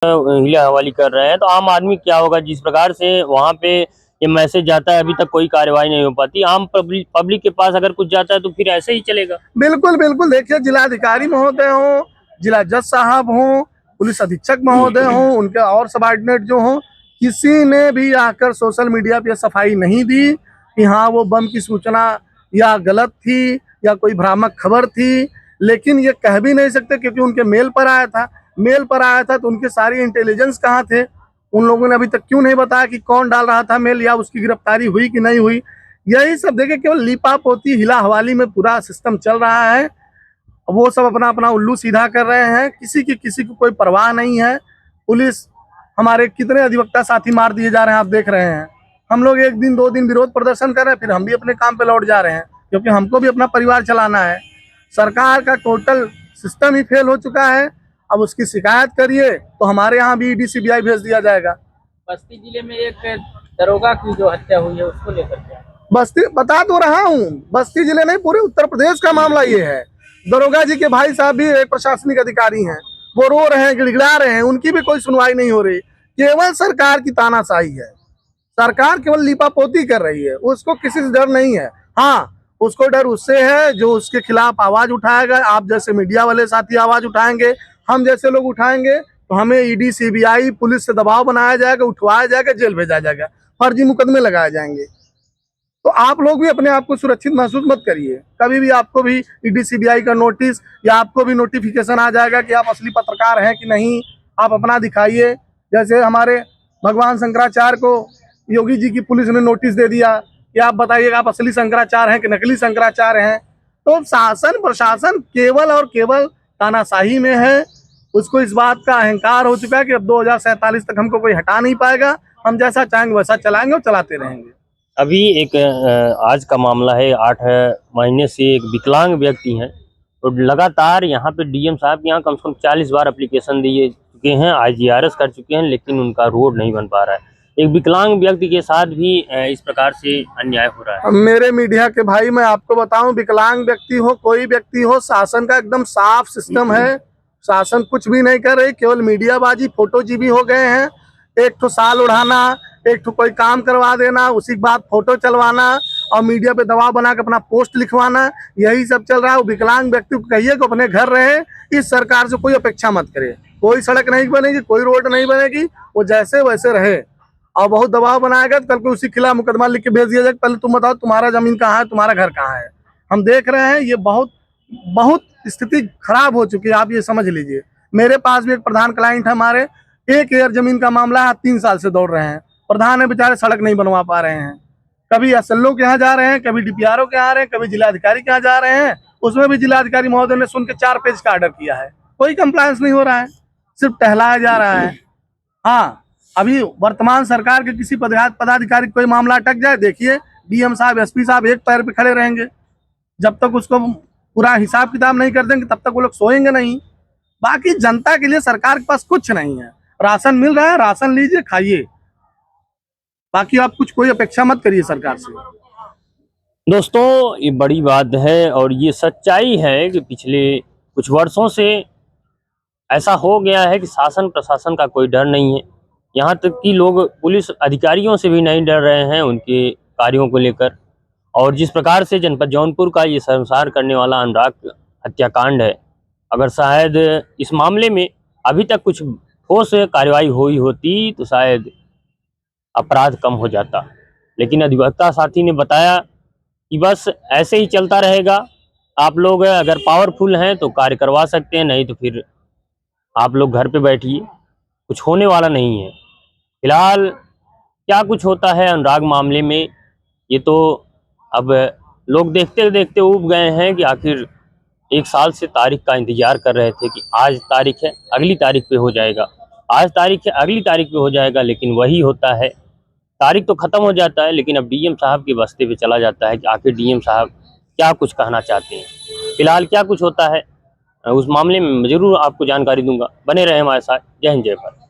हिला हवाली कर रहे हैं, तो आम आदमी क्या होगा? जिस प्रकार से वहां पे ये मैसेज जाता है, अभी तक कोई कार्रवाई नहीं हो पाती। आम पब्लिक के पास अगर कुछ जाता है तो फिर ऐसे ही चलेगा। बिल्कुल बिल्कुल, देखिए जिलाधिकारी महोदय हो, जिला जज साहब हो, पुलिस अधीक्षक महोदय हो, उनके और सबॉर्डिनेट जो हो, किसी ने भी आकर सोशल मीडिया पे सफाई नहीं दी कि हाँ वो बम की सूचना या गलत थी या कोई भ्रामक खबर थी। लेकिन ये कह भी नहीं सकते क्योंकि उनके मेल पर आया था। मेल पर आया था तो उनके सारी इंटेलिजेंस कहाँ थे? उन लोगों ने अभी तक क्यों नहीं बताया कि कौन डाल रहा था मेल या उसकी गिरफ्तारी हुई कि नहीं हुई? यही सब देखिए, केवल लीपापोती हिला हवाली में पूरा सिस्टम चल रहा है। वो सब अपना अपना उल्लू सीधा कर रहे हैं, किसी को कोई परवाह नहीं है। पुलिस, हमारे कितने अधिवक्ता साथी मार दिए जा रहे हैं, आप देख रहे हैं। हम लोग एक दिन दो दिन विरोध प्रदर्शन कर रहे हैं, फिर हम भी अपने काम पे लौट जा रहे हैं, क्योंकि हमको भी अपना परिवार चलाना है। सरकार का टोटल सिस्टम ही फेल हो चुका है। अब उसकी शिकायत करिए तो हमारे यहाँ भी ईडी सीबीआई भेज दिया जाएगा। बस्ती जिले में एक दरोगा की जो हत्या हुई है उसको लेकर के बस्ती बता तो रहा हूँ, बस्ती जिले नहीं पूरे उत्तर प्रदेश का मामला ये है। दरोगा जी के भाई साहब भी एक प्रशासनिक अधिकारी हैं, वो रो रहे हैं, गिड़गिड़ा रहे हैं, उनकी भी कोई सुनवाई नहीं हो रही। केवल सरकार की तानाशाही है, सरकार केवल लीपापोती कर रही है, उसको किसी से डर नहीं है। हाँ, उसको डर उससे है जो उसके खिलाफ आवाज उठाएगा। आप जैसे मीडिया वाले साथी आवाज उठाएंगे, हम जैसे लोग उठाएंगे, तो हमें ईडी सीबीआई पुलिस से दबाव बनाया जाएगा, उठवाया जाएगा, जेल भेजा जाएगा, फर्जी मुकदमे लगाए जाएंगे। तो आप लोग भी अपने आप को सुरक्षित महसूस मत करिए। कभी भी आपको भी ईडी सीबीआई का नोटिस या आपको भी नोटिफिकेशन आ जाएगा कि आप असली पत्रकार हैं कि नहीं, आप अपना दिखाइए। जैसे हमारे भगवान शंकराचार्य को योगी जी की पुलिस ने नोटिस दे दिया कि आप बताइए आप असली शंकराचार्य हैं कि नकली शंकराचार्य हैं। तो शासन प्रशासन केवल और केवल तानाशाही में है। उसको इस बात का अहंकार हो चुका है कि अब 2047 तक हमको कोई हटा नहीं पाएगा, हम जैसा चाहेंगे वैसा चलाएंगे और चलाते रहेंगे। अभी एक आज का मामला है, 8 महीने से एक विकलांग व्यक्ति हैं, तो लगातार यहाँ पे डीएम साहब के यहाँ कम से कम 40 बार एप्लीकेशन दिए चुके हैं, IGRS कर चुके हैं, लेकिन उनका रोड नहीं बन पा रहा है। एक विकलांग व्यक्ति के साथ भी इस प्रकार से अन्याय हो रहा है। मेरे मीडिया के भाई, मैं आपको बताऊं, विकलांग व्यक्ति हो कोई व्यक्ति हो, शासन का एकदम साफ सिस्टम है। शासन कुछ भी नहीं कर रही, केवल मीडियाबाजी, फोटोजीबी हो गए हैं। एक तो साल उड़ाना, एक तो कोई काम करवा देना, उसी के बाद फोटो चलवाना और मीडिया पे दबाव बना के अपना पोस्ट लिखवाना, यही सब चल रहा है। विकलांग व्यक्ति को कहिए कि अपने घर रहे, इस सरकार से कोई अपेक्षा मत करे। कोई सड़क नहीं बनेगी, कोई रोड नहीं बनेगी, वो जैसे वैसे रहे। और बहुत दबाव बनाएगा तो कल को उसी खिलाफ मुकदमा लिख के भेज दिया जाएगा, पहले तुम बताओ तुम्हारा जमीन कहाँ है, तुम्हारा घर कहाँ है। हम देख रहे हैं ये बहुत बहुत स्थिति खराब हो चुकी है, आप ये समझ लीजिए। मेरे पास भी एक प्रधान क्लाइंट है हमारे, 1 एकड़ जमीन का मामला है, 3 साल से दौड़ रहे हैं। प्रधान है बेचारे, सड़क नहीं बनवा पा रहे हैं। कभी SLO के यहाँ जा रहे हैं, कभी DPRO के यहाँ आ रहे हैं, कभी जिलाधिकारी के यहाँ जा रहे हैं। उसमें भी जिलाधिकारी महोदय ने सुन के 4 पेज का ऑर्डर किया है, कोई कंप्लायंस नहीं हो रहा है, सिर्फ टहलाया जा रहा है। हाँ, अभी वर्तमान सरकार के किसी पदाधिकारी कोई मामला अटक जाए, देखिए DM साहब, SP साहब एक पैर पे खड़े रहेंगे। जब तक उसको पूरा हिसाब किताब नहीं कर देंगे तब तक वो लोग सोएंगे नहीं। बाकी जनता के लिए सरकार के पास कुछ नहीं है। राशन मिल रहा है, राशन लीजिए, खाइए, बाकी आप कोई अपेक्षा मत करिए सरकार से। दोस्तों, ये बड़ी बात है और ये सच्चाई है कि पिछले कुछ वर्षों से ऐसा हो गया है कि शासन प्रशासन का कोई डर नहीं है। यहाँ तक कि लोग पुलिस अधिकारियों से भी नहीं डर रहे हैं उनके कार्यों को लेकर। और जिस प्रकार से जनपद जौनपुर का ये शर्मसार करने वाला अनुराग हत्याकांड है, अगर शायद इस मामले में अभी तक कुछ ठोस कार्रवाई हुई होती तो शायद अपराध कम हो जाता। लेकिन अधिवक्ता साथी ने बताया कि बस ऐसे ही चलता रहेगा। आप लोग अगर पावरफुल हैं तो कार्य करवा सकते हैं, नहीं तो फिर आप लोग घर पे बैठिए, कुछ होने वाला नहीं है। फिलहाल क्या कुछ होता है अनुराग मामले में, ये तो अब लोग देखते देखते ऊब गए हैं कि आखिर 1 साल से तारीख का इंतजार कर रहे थे कि आज तारीख है, अगली तारीख पे हो जाएगा, आज तारीख है, अगली तारीख पे हो जाएगा। लेकिन वही होता है, तारीख तो ख़त्म हो जाता है, लेकिन अब डीएम साहब के बस्ते पे चला जाता है कि आखिर डीएम साहब क्या कुछ कहना चाहते हैं। फिलहाल क्या कुछ होता है उस मामले में जरूर आपको जानकारी दूंगा। बने रहे हमारे साथ। जय हिंद, जय भारत।